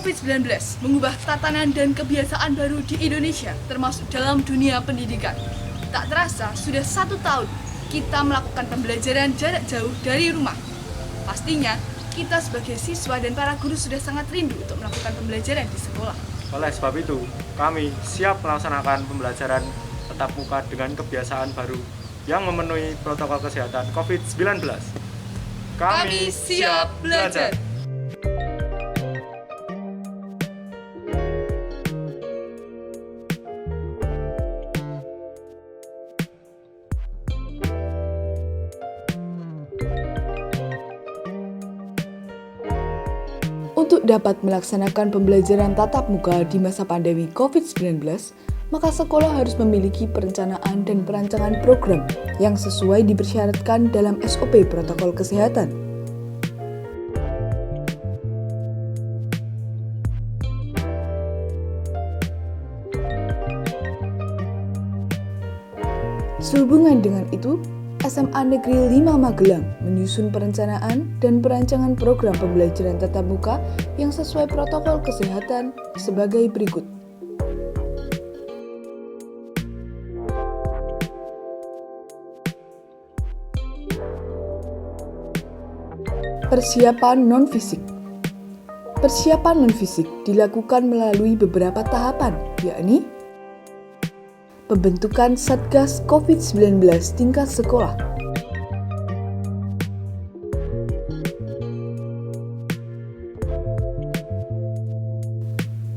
COVID-19 mengubah tatanan dan kebiasaan baru di Indonesia, termasuk dalam dunia pendidikan. Tak terasa, sudah 1 tahun kita melakukan pembelajaran jarak jauh dari rumah. Pastinya, kita sebagai siswa dan para guru sudah sangat rindu untuk melakukan pembelajaran di sekolah. Oleh sebab itu, kami siap melaksanakan pembelajaran tatap muka dengan kebiasaan baru yang memenuhi protokol kesehatan COVID-19. Kami siap belajar. Untuk dapat melaksanakan pembelajaran tatap muka di masa pandemi COVID-19, maka sekolah harus memiliki perencanaan dan perancangan program yang sesuai dipersyaratkan dalam SOP protokol kesehatan. Sehubungan dengan itu, SMA Negeri 5 Magelang menyusun perencanaan dan perancangan program pembelajaran tatap muka yang sesuai protokol kesehatan sebagai berikut. Persiapan non-fisik. Persiapan non-fisik dilakukan melalui beberapa tahapan, yakni pembentukan Satgas COVID-19 tingkat sekolah,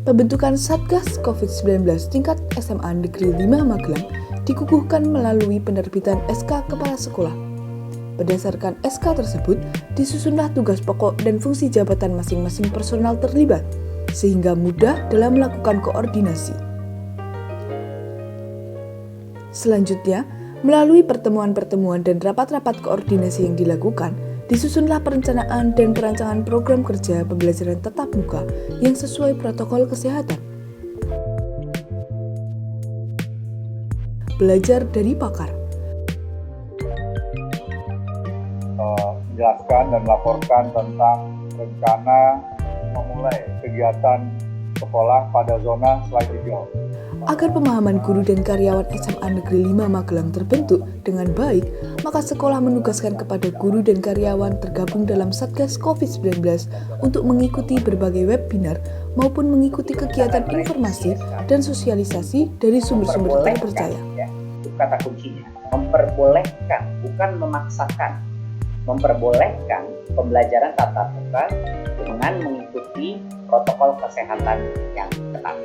pembentukan Satgas COVID-19 tingkat SMA Negeri 5 Magelang dikukuhkan melalui penerbitan SK Kepala Sekolah. Berdasarkan SK tersebut, disusunlah tugas pokok dan fungsi jabatan masing-masing personal terlibat, sehingga mudah dalam melakukan koordinasi. Selanjutnya, melalui pertemuan-pertemuan dan rapat-rapat koordinasi yang dilakukan, disusunlah perencanaan dan perancangan program kerja pembelajaran tatap muka yang sesuai protokol kesehatan. Belajar dari pakar. Menjelaskan dan melaporkan tentang rencana memulai kegiatan sekolah pada zona slide hijau. Agar pemahaman guru dan karyawan SMA Negeri 5 Magelang terbentuk dengan baik, maka sekolah menugaskan kepada guru dan karyawan tergabung dalam Satgas COVID-19 untuk mengikuti berbagai webinar maupun mengikuti kegiatan informasi dan sosialisasi dari sumber-sumber terpercaya. Itu kata kuncinya, memperbolehkan, bukan memaksakan. Memperbolehkan pembelajaran tatap muka dengan mengikuti protokol kesehatan yang ketat.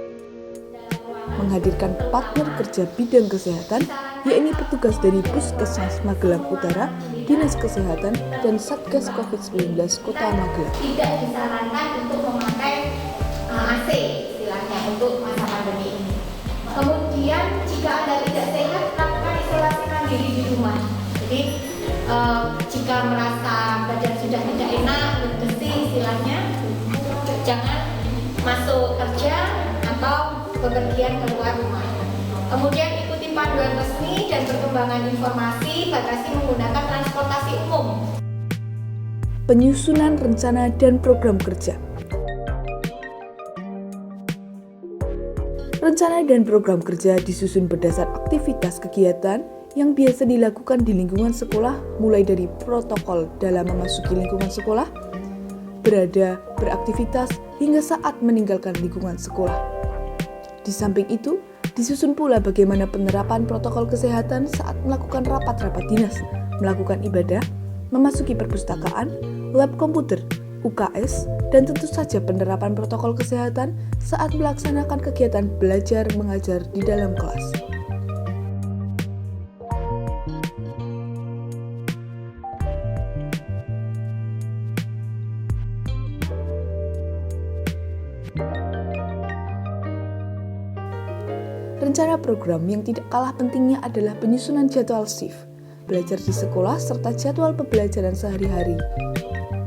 Menghadirkan partner kerja bidang kesehatan, yakni petugas dari Puskesmas Magelang Utara, Dinas Kesehatan, dan Satgas COVID-19 Kota Magelang. Tidak disarankan untuk memakai AC istilahnya untuk masa pandemi ini. Kemudian jika Anda tidak sehat, lakukan isolasi mandiri di rumah. Jadi jika merasa badan sudah tidak enak, berdesi istilahnya, jangan masuk kerja atau bepergian keluar rumah. Kemudian ikuti panduan resmi dan perkembangan informasi, batasi menggunakan transportasi umum. Penyusunan rencana dan program kerja. Rencana dan program kerja disusun berdasar aktivitas kegiatan yang biasa dilakukan di lingkungan sekolah, mulai dari protokol dalam memasuki lingkungan sekolah, berada, beraktivitas, hingga saat meninggalkan lingkungan sekolah. Di samping itu, disusun pula bagaimana penerapan protokol kesehatan saat melakukan rapat-rapat dinas, melakukan ibadah, memasuki perpustakaan, lab komputer, UKS, dan tentu saja penerapan protokol kesehatan saat melaksanakan kegiatan belajar mengajar di dalam kelas. Rencana program yang tidak kalah pentingnya adalah penyusunan jadwal shift, belajar di sekolah, serta jadwal pembelajaran sehari-hari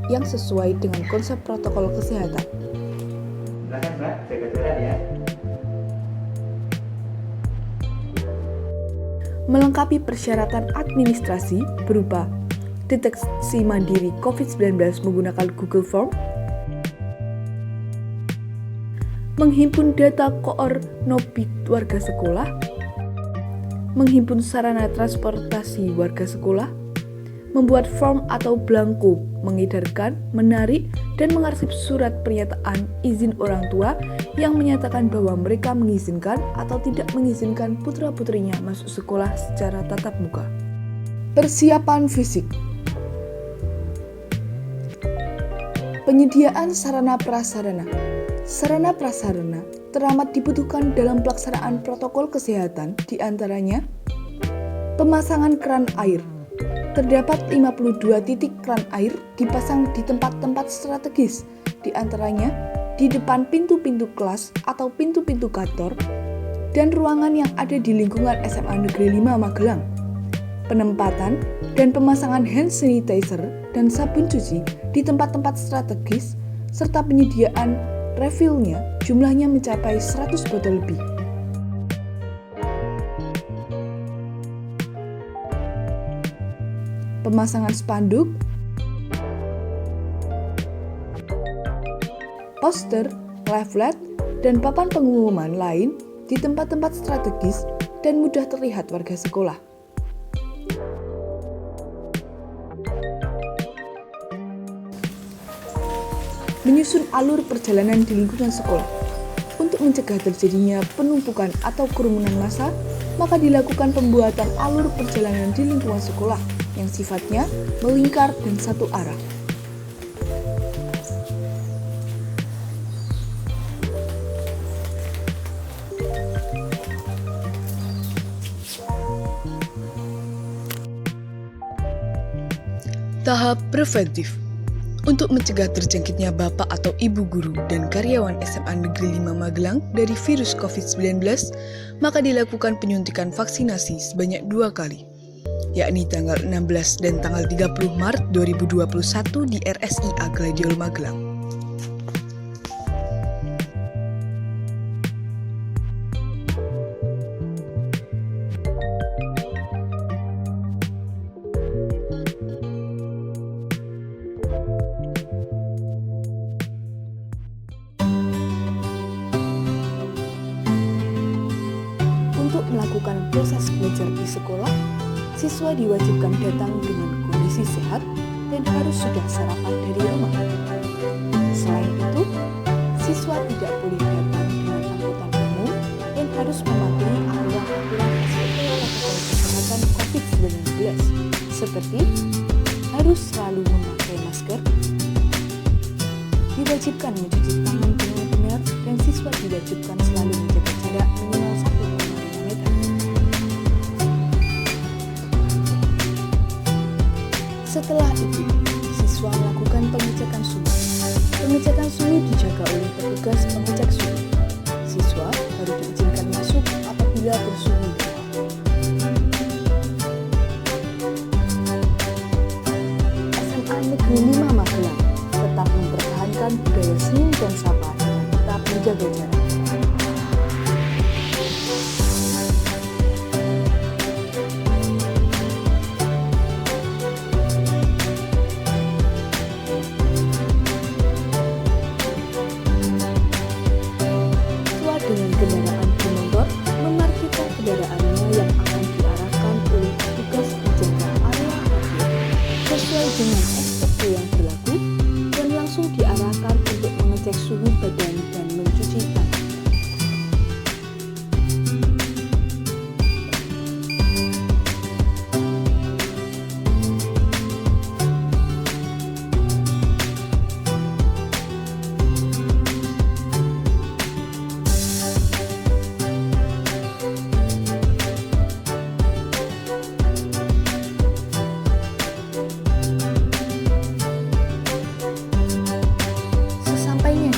yang sesuai dengan konsep protokol kesehatan. Silakan Mbak, jaga-jaga ya. Melengkapi persyaratan administrasi berupa deteksi mandiri COVID-19 menggunakan Google Form, menghimpun data koornobit warga sekolah, menghimpun sarana transportasi warga sekolah, membuat form atau belangko, mengedarkan, menarik, dan mengarsip surat pernyataan izin orang tua yang menyatakan bahwa mereka mengizinkan atau tidak mengizinkan putra-putrinya masuk sekolah secara tatap muka. Persiapan fisik. Penyediaan sarana prasarana. Sarana prasarana teramat dibutuhkan dalam pelaksanaan protokol kesehatan, diantaranya pemasangan keran air. Terdapat 52 titik keran air dipasang di tempat-tempat strategis, diantaranya di depan pintu-pintu kelas atau pintu-pintu kantor dan ruangan yang ada di lingkungan SMA Negeri 5 Magelang. Penempatan dan pemasangan hand sanitizer dan sabun cuci di tempat-tempat strategis serta penyediaan refillnya jumlahnya mencapai 100 botol lebih. Pemasangan spanduk, poster, leaflet, dan papan pengumuman lain di tempat-tempat strategis dan mudah terlihat warga sekolah. Menyusun alur perjalanan di lingkungan sekolah. Untuk mencegah terjadinya penumpukan atau kerumunan massa, maka dilakukan pembuatan alur perjalanan di lingkungan sekolah yang sifatnya melingkar dan satu arah. Tahap preventif. Untuk mencegah terjangkitnya bapak atau ibu guru dan karyawan SMA Negeri 5 Magelang dari virus COVID-19, maka dilakukan penyuntikan vaksinasi sebanyak 2 kali, yakni tanggal 16 dan tanggal 30 Maret 2021 di RSIA Gladiol Magelang. Untuk melakukan proses belajar di sekolah, siswa diwajibkan datang dengan kondisi sehat dan harus sudah sarapan dari rumah. Selain itu, siswa tidak boleh datang dengan angkutan umum dan harus mematuhi aturan-aturan protokol kesehatan COVID-19 seperti harus selalu memakai masker, diwajibkan mencuci tangan dengan benar, dan siswa diwajibkan selalu menjaga jarak minimal 1,5 meter. Setelah itu, siswa melakukan pengecekan suhu. Pengecekan suhu dijaga oleh petugas pengecek suhu. Siswa baru diizinkan masuk apabila bersuhu. SMA Negeri 5 Magelang tetap mempertahankan budaya senyum dan sapa dengan tetap menjaga jarak. Dengan kendaraan bermotor memarkirkan kendaraannya yang akan diarahkan oleh petugas penjaga area parkir sesuai dengan SOP yang berlaku dan langsung diarahkan untuk mengecek suhu badan dan mencuci tangan.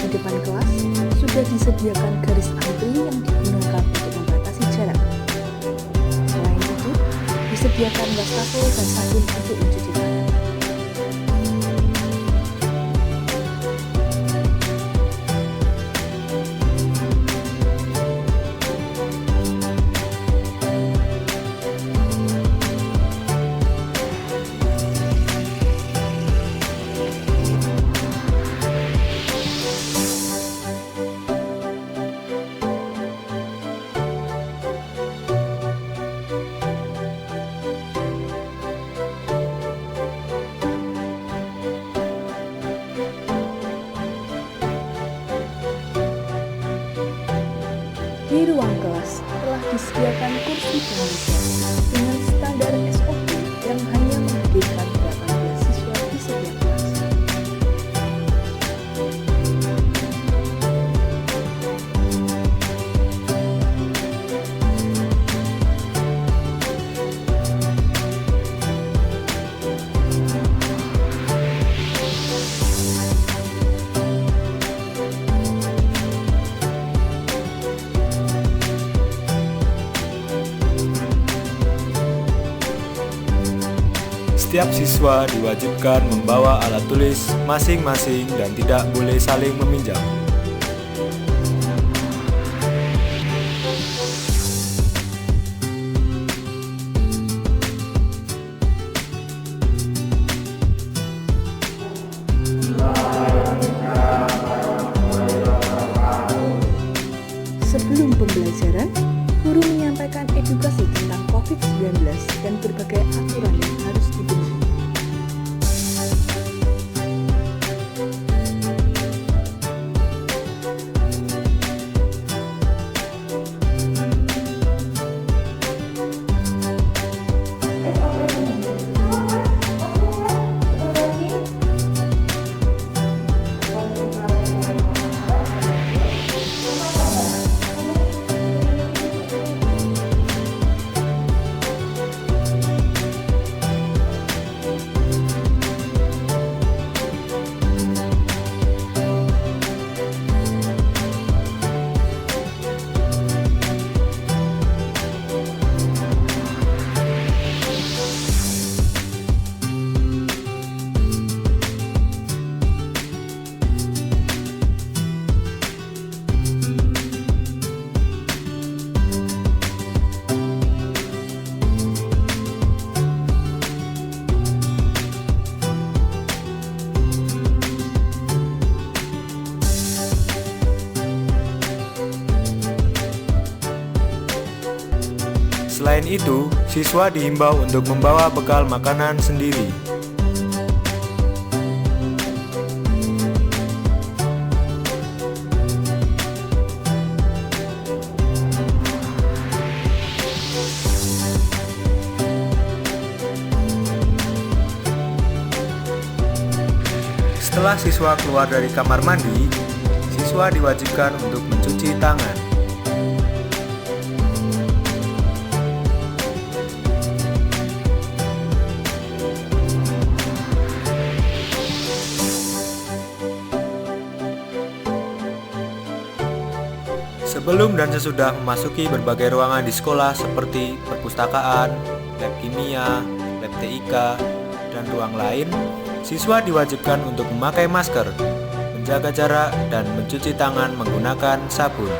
Di depan kelas sudah disediakan garis antri yang digunakan untuk membatasi jarak. Selain itu, disediakan wastafel dan sabun untuk mencuci tangan. ruang kelas telah disediakan kursi pembaca dengan standar SOP yang hanya menghadirkan 18 siswa di setiap kelas. Setiap siswa diwajibkan membawa alat tulis masing-masing dan tidak boleh saling meminjam. Sebelum pembelajaran, guru menyampaikan edukasi tentang COVID-19 dan berbagai aturan yang harus dipenuhi. Selain itu, siswa dihimbau untuk membawa bekal makanan sendiri. Setelah siswa keluar dari kamar mandi, siswa diwajibkan untuk mencuci tangan. Sebelum dan sesudah memasuki berbagai ruangan di sekolah seperti perpustakaan, lab kimia, lab TIK, dan ruang lain, siswa diwajibkan untuk memakai masker, menjaga jarak, dan mencuci tangan menggunakan sabun.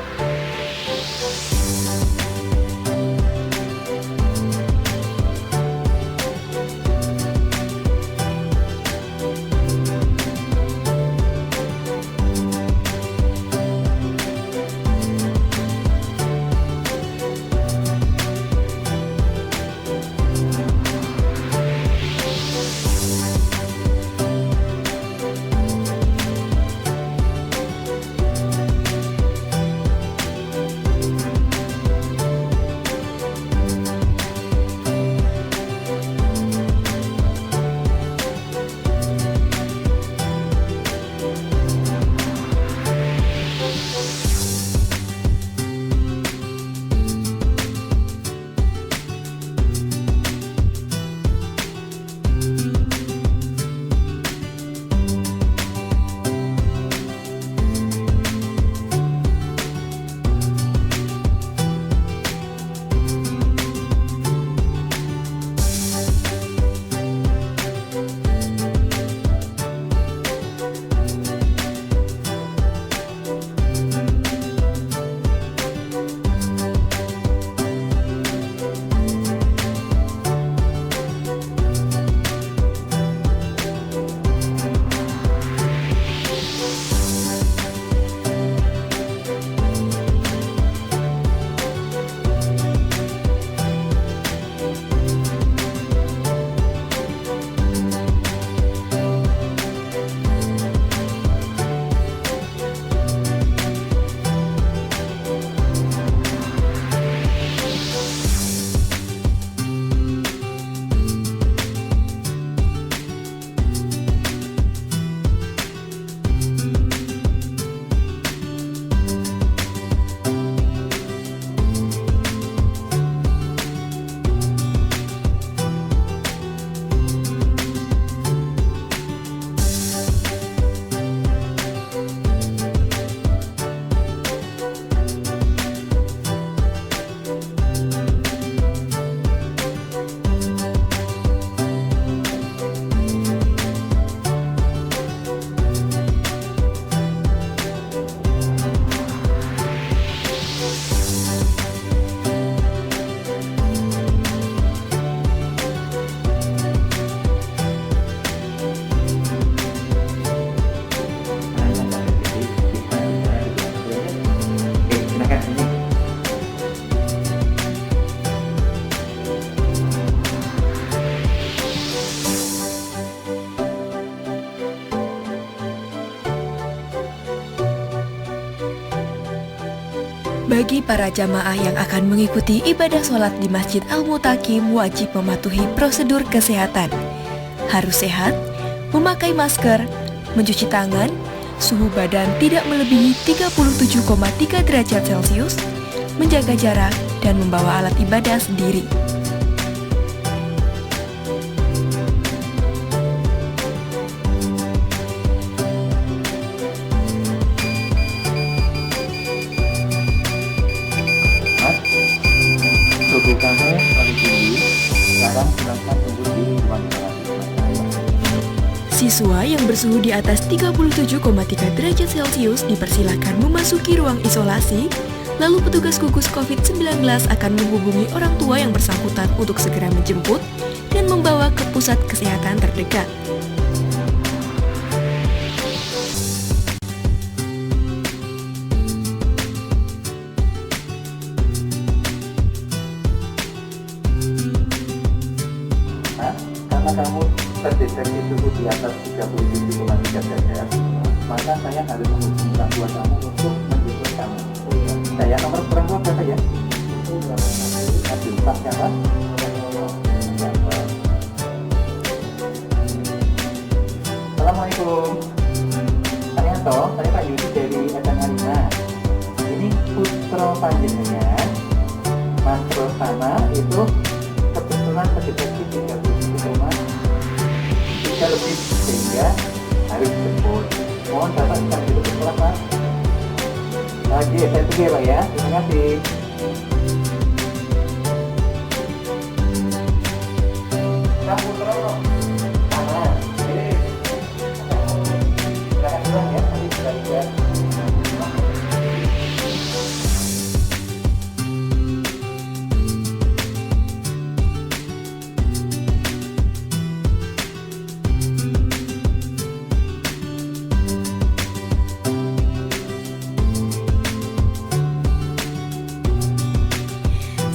Bagi para jamaah yang akan mengikuti ibadah sholat di Masjid Al-Mutakim wajib mematuhi prosedur kesehatan. Harus sehat, memakai masker, mencuci tangan, suhu badan tidak melebihi 37,3 derajat Celcius, menjaga jarak, dan membawa alat ibadah sendiri. Suhu kamu paling tinggi, sekarang silakan tunggu di ruang isolasi. Siswa yang bersuhu di atas 37,3 derajat Celcius dipersilahkan memasuki ruang isolasi, lalu petugas gugus COVID-19 akan menghubungi orang tua yang bersangkutan untuk segera menjemput dan membawa ke pusat kesehatan terdekat. Karena kamu terdeteksi suhu di atas 37,3 derajat, maka saya harus menghubungi orang tua kamu untuk menjemput kamu. Saya nomor orang tua berapa ya? Aduh, Pak siapa? Assalamualaikum. Ternyata saya Pak Yudi dari Edan Arina. Ini putra panjenengan, Mas Rosana itu kebetulan terdeteksi 37,3 lebih sehingga harus jemput. Mohon dapat kita duduk ke sekolah, Pak. Oke, saya tunggu ya, Pak ya. Terima kasih. Pak Putra, sana. Jadi, silakan pulang ya. Nanti kita lihat.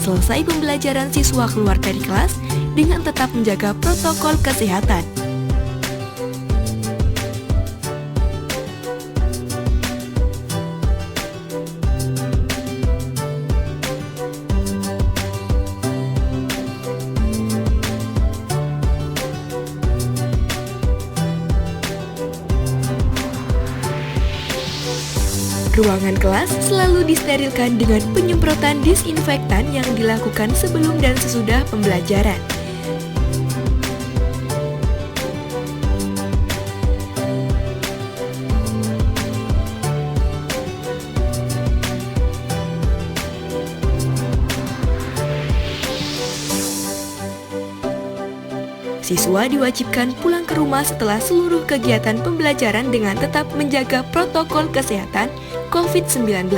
Selesai pembelajaran, siswa keluar dari kelas dengan tetap menjaga protokol kesehatan. Ruangan kelas selalu disterilkan dengan penyemprotan disinfektan yang dilakukan sebelum dan sesudah pembelajaran. Siswa diwajibkan pulang ke rumah setelah seluruh kegiatan pembelajaran dengan tetap menjaga protokol kesehatan COVID-19.